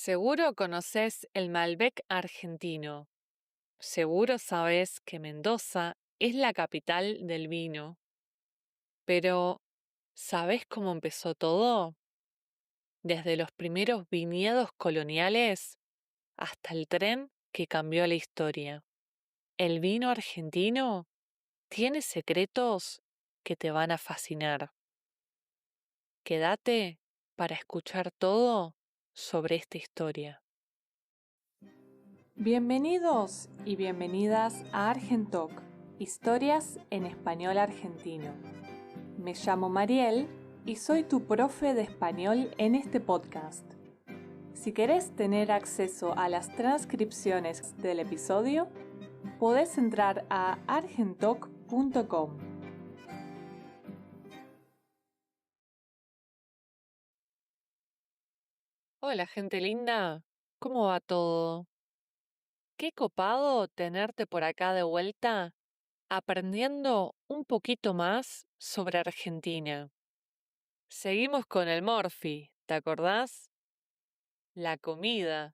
Seguro conoces el Malbec argentino. Seguro sabes que Mendoza es la capital del vino. Pero, ¿sabes cómo empezó todo? Desde los primeros viñedos coloniales hasta el tren que cambió la historia. El vino argentino tiene secretos que te van a fascinar. Quédate para escuchar todo sobre esta historia. Bienvenidos y bienvenidas a Argentalk, historias en español argentino. Me llamo Mariel y soy tu profe de español en este podcast. Si querés tener acceso a las transcripciones del episodio, podés entrar a argentalk.com. Hola, gente linda. ¿Cómo va todo? Qué copado tenerte por acá de vuelta, aprendiendo un poquito más sobre Argentina. Seguimos con el Morphy, ¿te acordás? La comida.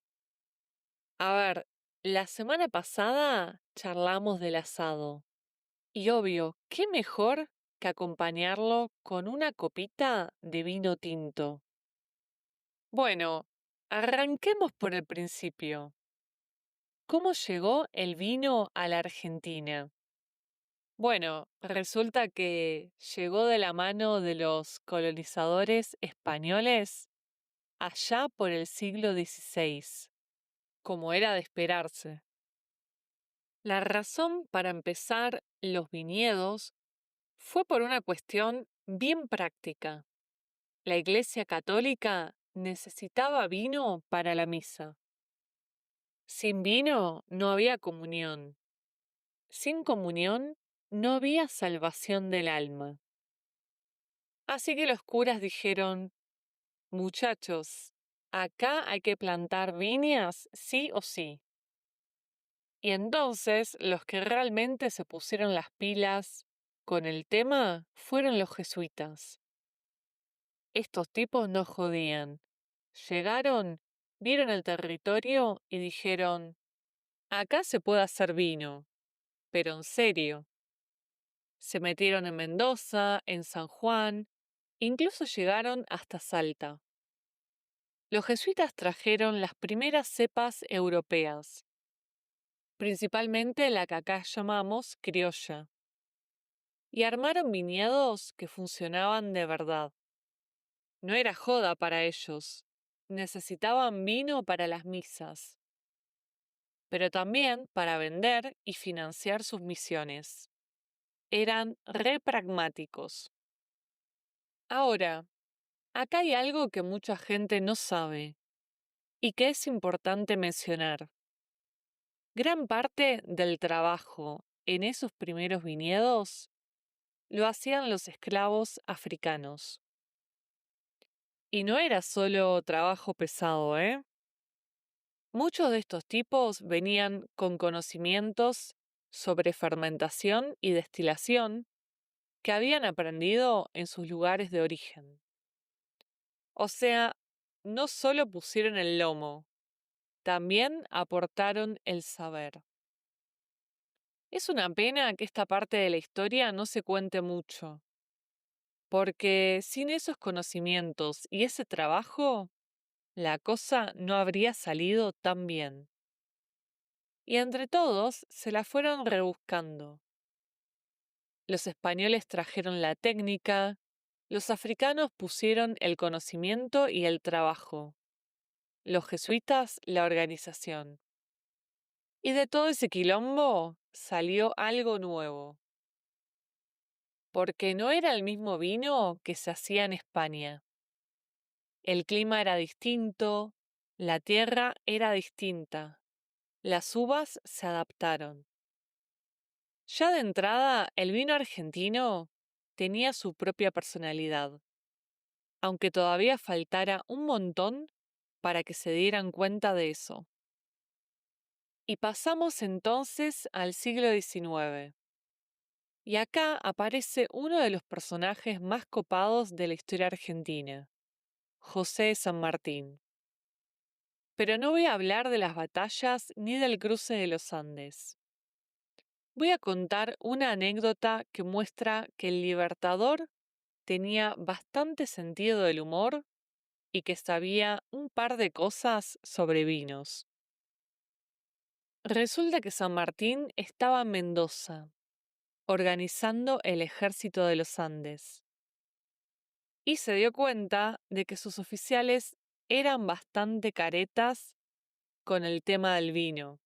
A ver, la semana pasada charlamos del asado. Y obvio, ¿qué mejor que acompañarlo con una copita de vino tinto? Bueno, arranquemos por el principio. ¿Cómo llegó el vino a la Argentina? Bueno, resulta que llegó de la mano de los colonizadores españoles allá por el siglo XVI, como era de esperarse. La razón para empezar los viñedos fue por una cuestión bien práctica. La Iglesia Católica necesitaba vino para la misa. Sin vino no había comunión. Sin comunión no había salvación del alma. Así que los curas dijeron: muchachos, acá hay que plantar viñas sí o sí. Y entonces los que realmente se pusieron las pilas con el tema fueron los jesuitas. Estos tipos no jodían. Llegaron, vieron el territorio y dijeron: acá se puede hacer vino, pero en serio. Se metieron en Mendoza, en San Juan, incluso llegaron hasta Salta. Los jesuitas trajeron las primeras cepas europeas, principalmente la que acá llamamos criolla, y armaron viñedos que funcionaban de verdad. No era joda para ellos, necesitaban vino para las misas, pero también para vender y financiar sus misiones. Eran re pragmáticos. Ahora, acá hay algo que mucha gente no sabe y que es importante mencionar. Gran parte del trabajo en esos primeros viñedos lo hacían los esclavos africanos. Y no era solo trabajo pesado, ¿eh? Muchos de estos tipos venían con conocimientos sobre fermentación y destilación que habían aprendido en sus lugares de origen. O sea, no solo pusieron el lomo, también aportaron el saber. Es una pena que esta parte de la historia no se cuente mucho, porque sin esos conocimientos y ese trabajo, la cosa no habría salido tan bien. Y entre todos se la fueron rebuscando. Los españoles trajeron la técnica, los africanos pusieron el conocimiento y el trabajo, los jesuitas la organización. Y de todo ese quilombo salió algo nuevo. Porque no era el mismo vino que se hacía en España. El clima era distinto, la tierra era distinta, las uvas se adaptaron. Ya de entrada, el vino argentino tenía su propia personalidad, aunque todavía faltara un montón para que se dieran cuenta de eso. Y pasamos entonces al siglo XIX. Y acá aparece uno de los personajes más copados de la historia argentina, José de San Martín. Pero no voy a hablar de las batallas ni del cruce de los Andes. Voy a contar una anécdota que muestra que el Libertador tenía bastante sentido del humor y que sabía un par de cosas sobre vinos. Resulta que San Martín estaba en Mendoza, organizando el ejército de los Andes, y se dio cuenta de que sus oficiales eran bastante caretas con el tema del vino.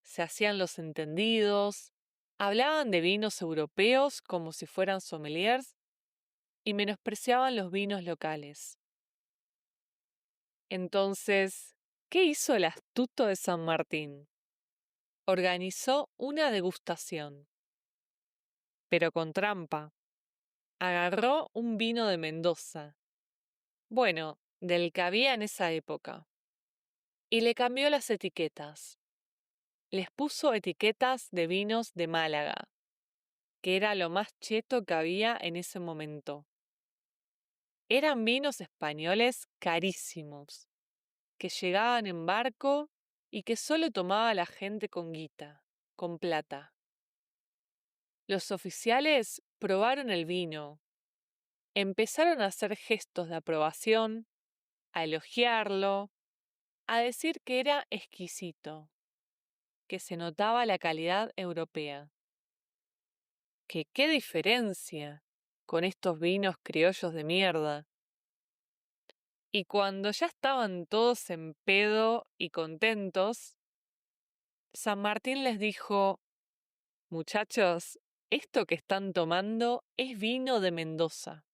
Se hacían los entendidos, hablaban de vinos europeos como si fueran sommeliers y menospreciaban los vinos locales. Entonces, ¿qué hizo el astuto de San Martín? Organizó una degustación, pero con trampa. Agarró un vino de Mendoza, bueno, del que había en esa época, y le cambió las etiquetas. Les puso etiquetas de vinos de Málaga, que era lo más cheto que había en ese momento. Eran vinos españoles carísimos, que llegaban en barco y que solo tomaba la gente con guita, con plata. Los oficiales probaron el vino, empezaron a hacer gestos de aprobación, a elogiarlo, a decir que era exquisito, que se notaba la calidad europea. Que qué diferencia con estos vinos criollos de mierda. Y cuando ya estaban todos en pedo y contentos, San Martín les dijo: muchachos, esto que están tomando es vino de Mendoza.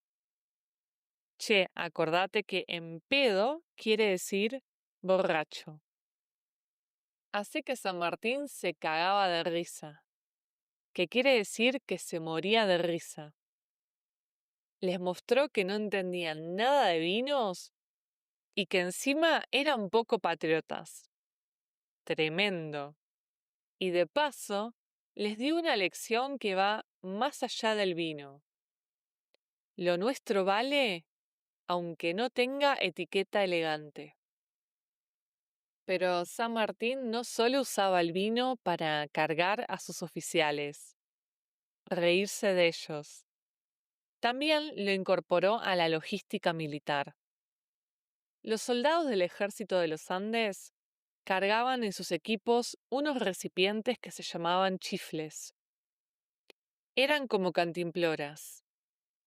Che, acordate que en pedo quiere decir borracho. Así que San Martín se cagaba de risa, que quiere decir que se moría de risa. Les mostró que no entendían nada de vinos y que encima eran poco patriotas. Tremendo. Y de paso, les dio una lección que va más allá del vino. Lo nuestro vale aunque no tenga etiqueta elegante. Pero San Martín no solo usaba el vino para cargar a sus oficiales, reírse de ellos. También lo incorporó a la logística militar. Los soldados del ejército de los Andes cargaban en sus equipos unos recipientes que se llamaban chifles. Eran como cantimploras,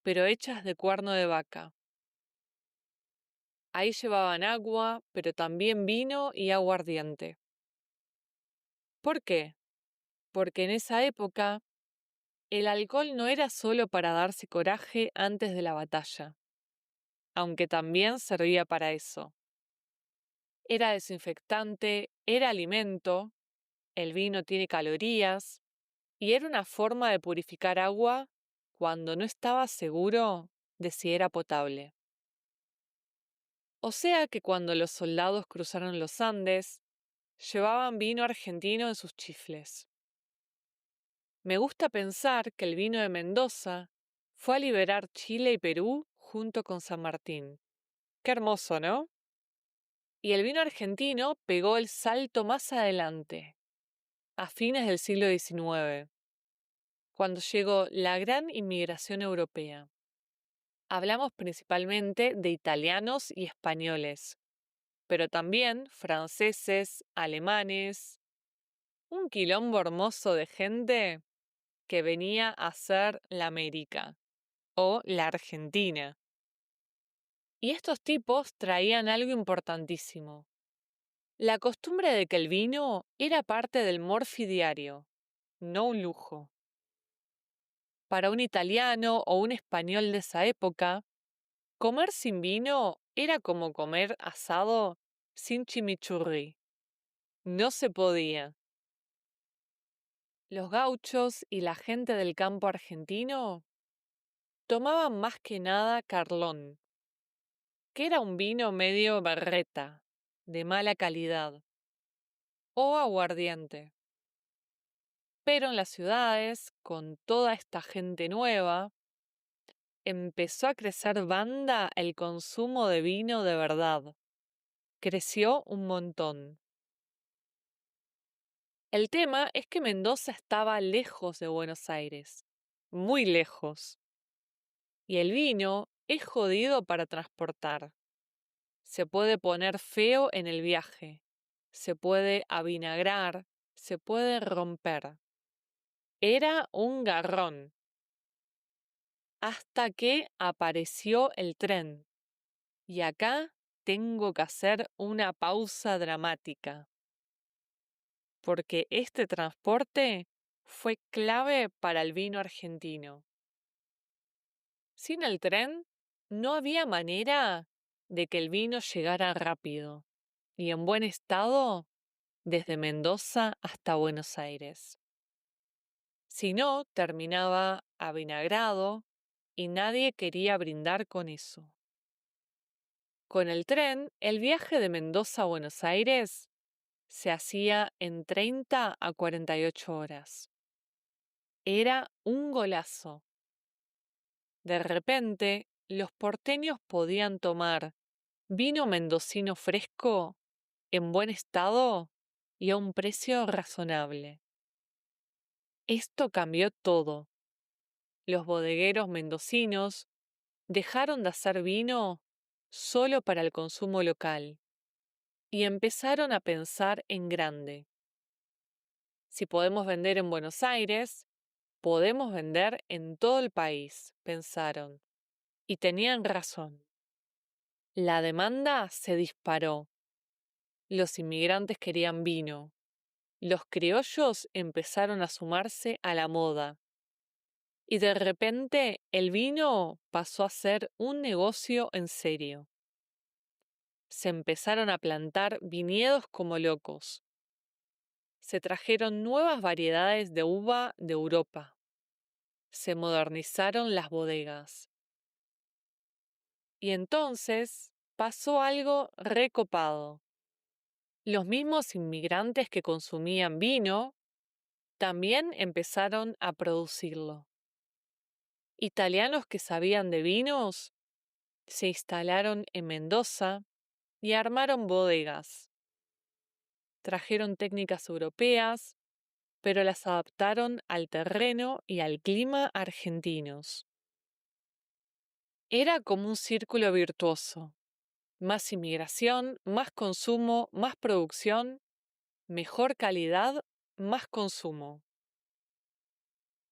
pero hechas de cuerno de vaca. Ahí llevaban agua, pero también vino y aguardiente. ¿Por qué? Porque en esa época el alcohol no era solo para darse coraje antes de la batalla, aunque también servía para eso. Era desinfectante, era alimento, el vino tiene calorías, y era una forma de purificar agua cuando no estaba seguro de si era potable. O sea que cuando los soldados cruzaron los Andes, llevaban vino argentino en sus chifles. Me gusta pensar que el vino de Mendoza fue a liberar Chile y Perú junto con San Martín. Qué hermoso, ¿no? Y el vino argentino pegó el salto más adelante, a fines del siglo XIX, cuando llegó la gran inmigración europea. Hablamos principalmente de italianos y españoles, pero también franceses, alemanes, un quilombo hermoso de gente que venía a ser la América o la Argentina. Y estos tipos traían algo importantísimo: la costumbre de que el vino era parte del morfi diario, no un lujo. Para un italiano o un español de esa época, comer sin vino era como comer asado sin chimichurri. No se podía. Los gauchos y la gente del campo argentino tomaban más que nada Carlón, que era un vino medio berreta, de mala calidad, o aguardiente. Pero en las ciudades, con toda esta gente nueva, empezó a crecer banda el consumo de vino de verdad. creció un montón. El tema es que Mendoza estaba lejos de Buenos Aires, muy lejos. Y el vino es jodido para transportar. Se puede poner feo en el viaje, se puede avinagrar, se puede romper. Era un garrón. Hasta que apareció el tren. Y acá tengo que hacer una pausa dramática. Porque este transporte fue clave para el vino argentino. Sin el tren, no había manera de que el vino llegara rápido y en buen estado desde Mendoza hasta Buenos Aires. Si no, terminaba avinagrado y nadie quería brindar con eso. Con el tren, el viaje de Mendoza a Buenos Aires se hacía en 30 a 48 horas. Era un golazo. De repente, los porteños podían tomar vino mendocino fresco, en buen estado y a un precio razonable. Esto cambió todo. Los bodegueros mendocinos dejaron de hacer vino solo para el consumo local y empezaron a pensar en grande. Si podemos vender en Buenos Aires, podemos vender en todo el país, pensaron. Y tenían razón. La demanda se disparó. Los inmigrantes querían vino. Los criollos empezaron a sumarse a la moda. Y de repente el vino pasó a ser un negocio en serio. Se empezaron a plantar viñedos como locos. Se trajeron nuevas variedades de uva de Europa. Se modernizaron las bodegas. Y entonces pasó algo recopado. Los mismos inmigrantes que consumían vino también empezaron a producirlo. Italianos que sabían de vinos se instalaron en Mendoza y armaron bodegas. Trajeron técnicas europeas, pero las adaptaron al terreno y al clima argentinos. Era como un círculo virtuoso. Más inmigración, más consumo, más producción, mejor calidad, más consumo.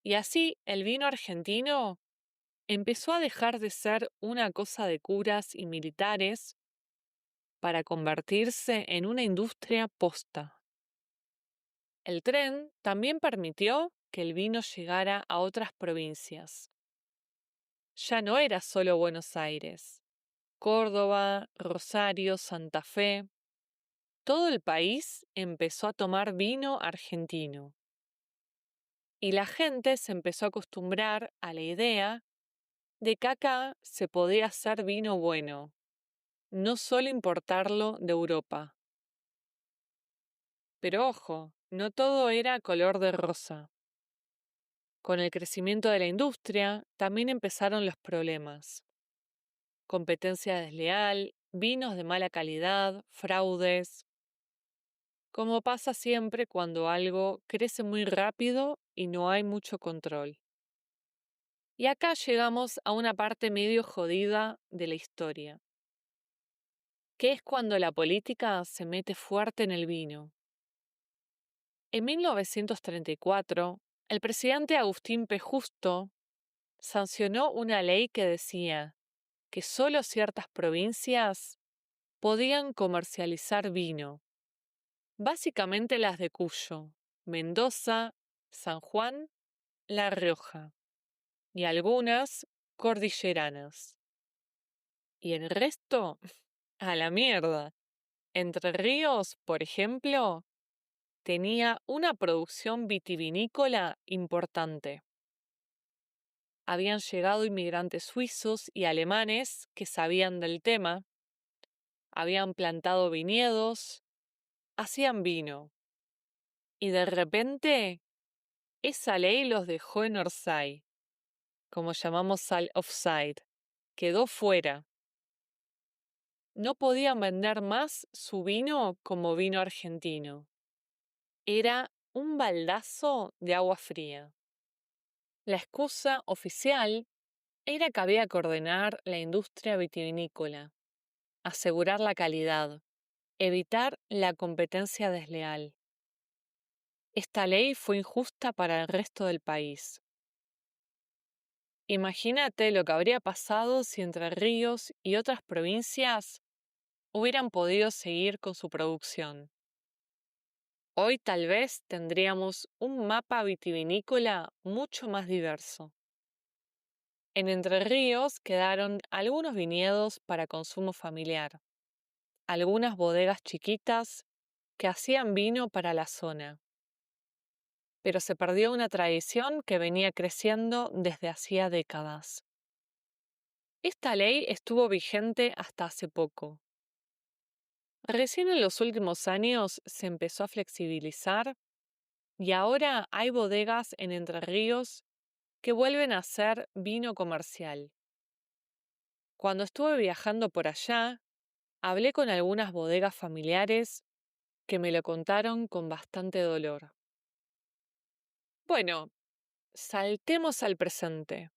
Y así el vino argentino empezó a dejar de ser una cosa de curas y militares para convertirse en una industria posta. El tren también permitió que el vino llegara a otras provincias. Ya no era solo Buenos Aires, Córdoba, Rosario, Santa Fe. Todo el país empezó a tomar vino argentino. Y la gente se empezó a acostumbrar a la idea de que acá se podía hacer vino bueno, no solo importarlo de Europa. Pero ojo, no todo era color de rosa. Con el crecimiento de la industria, también empezaron los problemas. Competencia desleal, vinos de mala calidad, fraudes. Como pasa siempre cuando algo crece muy rápido y no hay mucho control. Y acá llegamos a una parte medio jodida de la historia, que es cuando la política se mete fuerte en el vino. En 1934, el presidente Agustín P. Justo sancionó una ley que decía que solo ciertas provincias podían comercializar vino, básicamente las de Cuyo, Mendoza, San Juan, La Rioja y algunas cordilleranas. Y el resto, a la mierda. Entre Ríos, por ejemplo, tenía una producción vitivinícola importante. Habían llegado inmigrantes suizos y alemanes que sabían del tema, habían plantado viñedos, hacían vino. Y de repente, esa ley los dejó en Orsay, como llamamos al offside, quedó fuera. no podían vender más su vino como vino argentino. Era un baldazo de agua fría. La excusa oficial era que había que ordenar la industria vitivinícola, asegurar la calidad, evitar la competencia desleal. Esta ley fue injusta para el resto del país. Imagínate lo que habría pasado si Entre Ríos y otras provincias hubieran podido seguir con su producción. Hoy tal vez tendríamos un mapa vitivinícola mucho más diverso. En Entre Ríos quedaron algunos viñedos para consumo familiar, algunas bodegas chiquitas que hacían vino para la zona. Pero se perdió una tradición que venía creciendo desde hacía décadas. Esta ley estuvo vigente hasta hace poco. Recién en los últimos años se empezó a flexibilizar y ahora hay bodegas en Entre Ríos que vuelven a hacer vino comercial. Cuando estuve viajando por allá, hablé con algunas bodegas familiares que me lo contaron con bastante dolor. Bueno, saltemos al presente.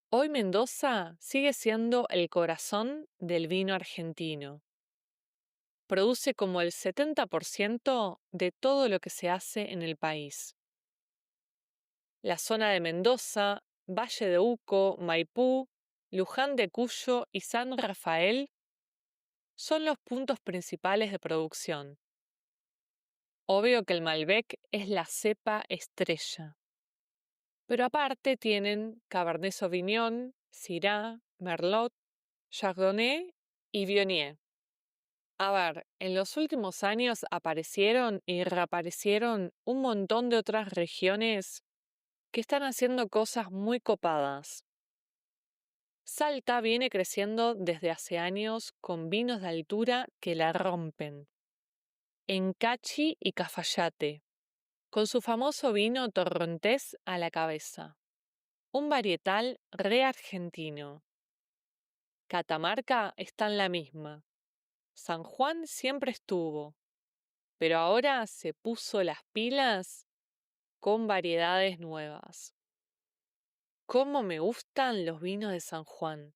Hoy Mendoza sigue siendo el corazón del vino argentino. Produce como el 70% de todo lo que se hace en el país. La zona de Mendoza, Valle de Uco, Maipú, Luján de Cuyo y San Rafael son los puntos principales de producción. Obvio que el Malbec es la cepa estrella. Pero aparte tienen Cabernet Sauvignon, Syrah, Merlot, Chardonnay y Viognier. A ver, en los últimos años aparecieron y reaparecieron un montón de otras regiones que están haciendo cosas muy copadas. Salta viene creciendo desde hace años con vinos de altura que la rompen. En Cachi y Cafayate, con su famoso vino torrontés a la cabeza. Un varietal re argentino. Catamarca está en la misma. San Juan siempre estuvo, pero ahora se puso las pilas con variedades nuevas. ¿Cómo me gustan los vinos de San Juan?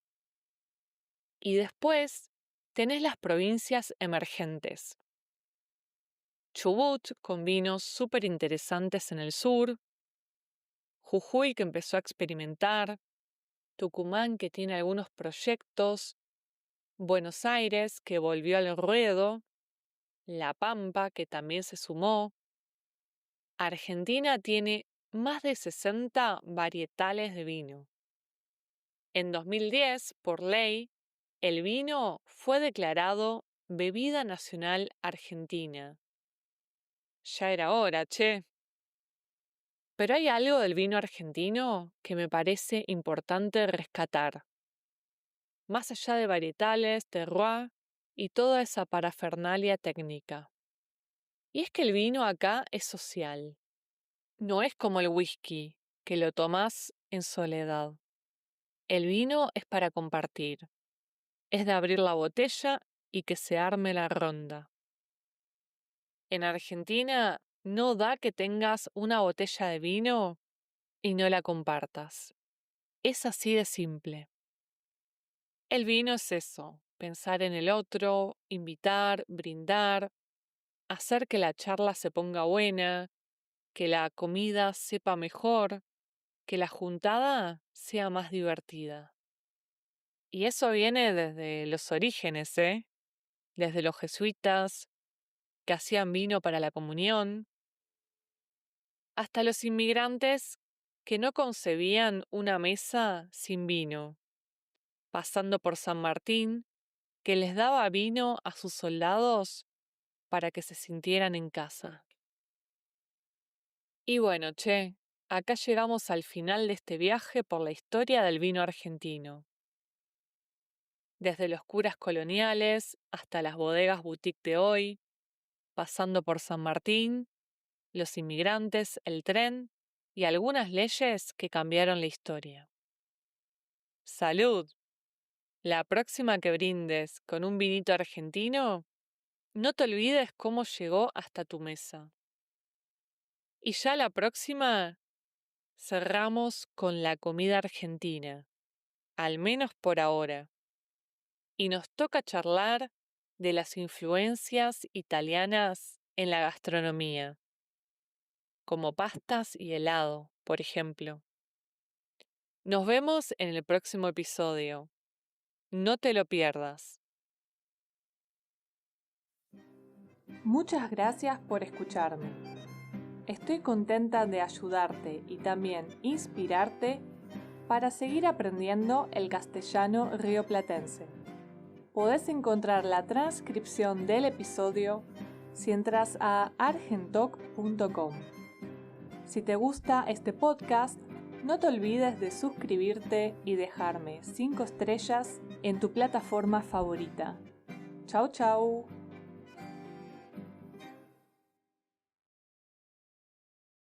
Y después tenés las provincias emergentes. Chubut, con vinos súper interesantes en el sur. Jujuy, que empezó a experimentar. Tucumán, que tiene algunos proyectos. Buenos Aires, que volvió al ruedo. La Pampa, que también se sumó. Argentina tiene más de 60 varietales de vino. En 2010, por ley, el vino fue declarado Bebida Nacional Argentina. Ya era hora, che. Pero hay algo del vino argentino que me parece importante rescatar. Más allá de varietales, terroir y toda esa parafernalia técnica. Y es que el vino acá es social. No es como el whisky, que lo tomás en soledad. El vino es para compartir. Es de abrir la botella y que se arme la ronda. En Argentina no da que tengas una botella de vino y no la compartas. Es así de simple. El vino es eso, pensar en el otro, invitar, brindar, hacer que la charla se ponga buena, que la comida sepa mejor, que la juntada sea más divertida. Y eso viene desde los orígenes, ¿eh? Desde los jesuitas, que hacían vino para la comunión, hasta los inmigrantes que no concebían una mesa sin vino, pasando por San Martín, que les daba vino a sus soldados para que se sintieran en casa. Y bueno, che, acá llegamos al final de este viaje por la historia del vino argentino. Desde los curas coloniales hasta las bodegas boutique de hoy, pasando por San Martín, los inmigrantes, el tren y algunas leyes que cambiaron la historia. ¡Salud! La próxima que brindes con un vinito argentino, no te olvides cómo llegó hasta tu mesa. Y ya la próxima, cerramos con la comida argentina, al menos por ahora. Y nos toca charlar de las influencias italianas en la gastronomía, como pastas y helado, por ejemplo. Nos vemos en el próximo episodio. No te lo pierdas. Muchas gracias por escucharme. Estoy contenta de ayudarte y también inspirarte para seguir aprendiendo el castellano rioplatense. Podés encontrar la transcripción del episodio si entras a argentoc.com. Si te gusta este podcast, no te olvides de suscribirte y dejarme 5 estrellas en tu plataforma favorita. Chau, chau.